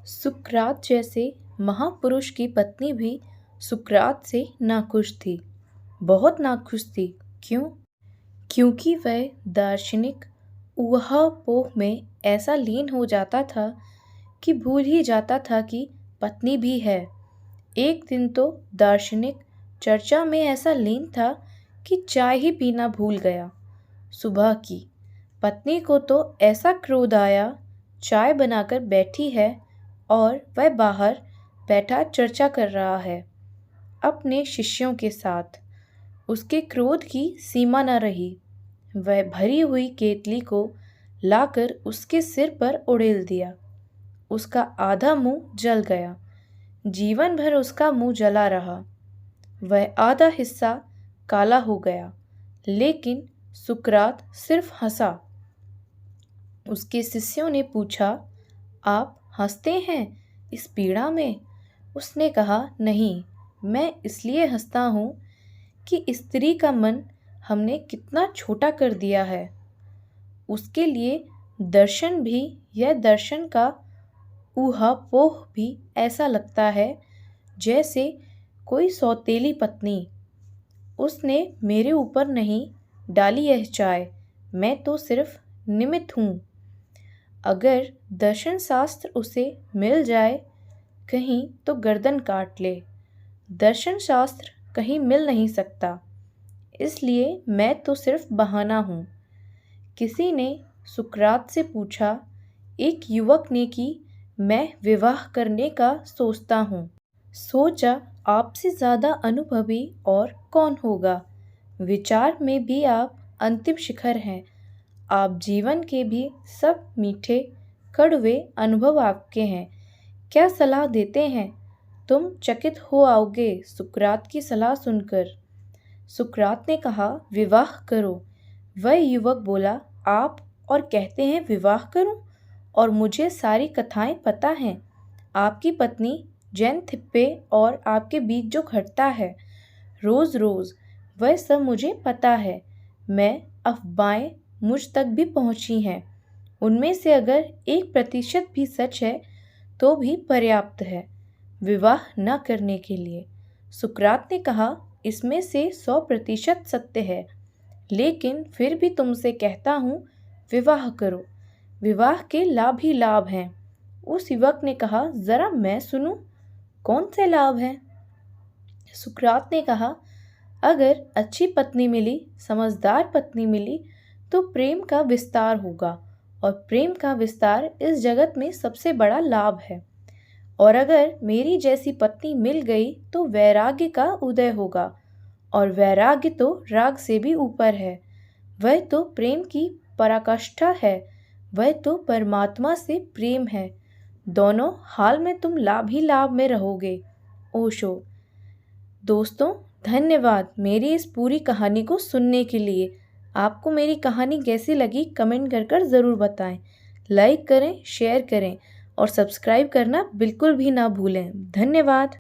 सुकरात जैसे महापुरुष की पत्नी भी सुकरात से नाखुश थी, बहुत नाखुश थी। क्यों? क्योंकि वह दार्शनिक ऊहापोह में ऐसा लीन हो जाता था कि भूल ही जाता था कि पत्नी भी है। एक दिन तो दार्शनिक चर्चा में ऐसा लीन था कि चाय ही पीना भूल गया। सुबह की पत्नी को तो ऐसा क्रोध आया, चाय बनाकर बैठी है और वह बाहर बैठा चर्चा कर रहा है अपने शिष्यों के साथ। उसके क्रोध की सीमा न रही। वह भरी हुई केतली को लाकर उसके सिर पर उड़ेल दिया। उसका आधा मुंह जल गया। जीवन भर उसका मुंह जला रहा। वह आधा हिस्सा काला हो गया, लेकिन सुकरात सिर्फ हंसा। उसके शिष्यों ने पूछा, आप हंसते हैं इस पीड़ा में? उसने कहा, नहीं, मैं इसलिए हंसता हूँ कि स्त्री का मन हमने कितना छोटा कर दिया है। उसके लिए दर्शन भी, यह दर्शन का ऊहापोह भी ऐसा लगता है जैसे कोई सौतेली पत्नी। उसने मेरे ऊपर नहीं डाली यह चाय, मैं तो सिर्फ निमित्त हूँ। अगर दर्शन शास्त्र उसे मिल जाए कहीं तो गर्दन काट ले। दर्शन शास्त्र कहीं मिल नहीं सकता, इसलिए मैं तो सिर्फ बहाना हूँ। किसी ने सुकरात से पूछा, एक युवक ने, कि मैं विवाह करने का सोचता हूँ। सोचा, आपसे ज़्यादा अनुभवी और कौन होगा। विचार में भी आप अंतिम शिखर हैं। आप जीवन के भी सब मीठे कड़वे अनुभव आपके हैं। क्या सलाह देते हैं? तुम चकित हो आओगे सुकरात की सलाह सुनकर। सुकरात ने कहा, विवाह करो। वह युवक बोला, आप और कहते हैं विवाह करूं? और मुझे सारी कथाएं पता हैं। आपकी पत्नी जैन थिप्पे और आपके बीच जो घटता है रोज़ रोज़, वह सब मुझे पता है। मैं अफवाहें मुझ तक भी पहुंची हैं। उनमें से अगर 1% भी सच है तो भी पर्याप्त है विवाह न करने के लिए। सुकरात ने कहा, इसमें से 100% सत्य है, लेकिन फिर भी तुमसे कहता हूँ, विवाह करो। विवाह के लाभ ही लाभ हैं। उस युवक ने कहा, जरा मैं सुनूं, कौन से लाभ हैं? सुकरात ने कहा, अगर अच्छी पत्नी मिली, समझदार पत्नी मिली, तो प्रेम का विस्तार होगा, और प्रेम का विस्तार इस जगत में सबसे बड़ा लाभ है। और अगर मेरी जैसी पत्नी मिल गई तो वैराग्य का उदय होगा, और वैराग्य तो राग से भी ऊपर है। वह तो प्रेम की पराकाष्ठा है। वह तो परमात्मा से प्रेम है। दोनों हाल में तुम लाभ ही लाभ में रहोगे। ओशो। दोस्तों, धन्यवाद मेरी इस पूरी कहानी को सुनने के लिए। आपको मेरी कहानी कैसी लगी कमेंट कर ज़रूर बताएं। लाइक करें, शेयर करें और सब्सक्राइब करना बिल्कुल भी ना भूलें। धन्यवाद।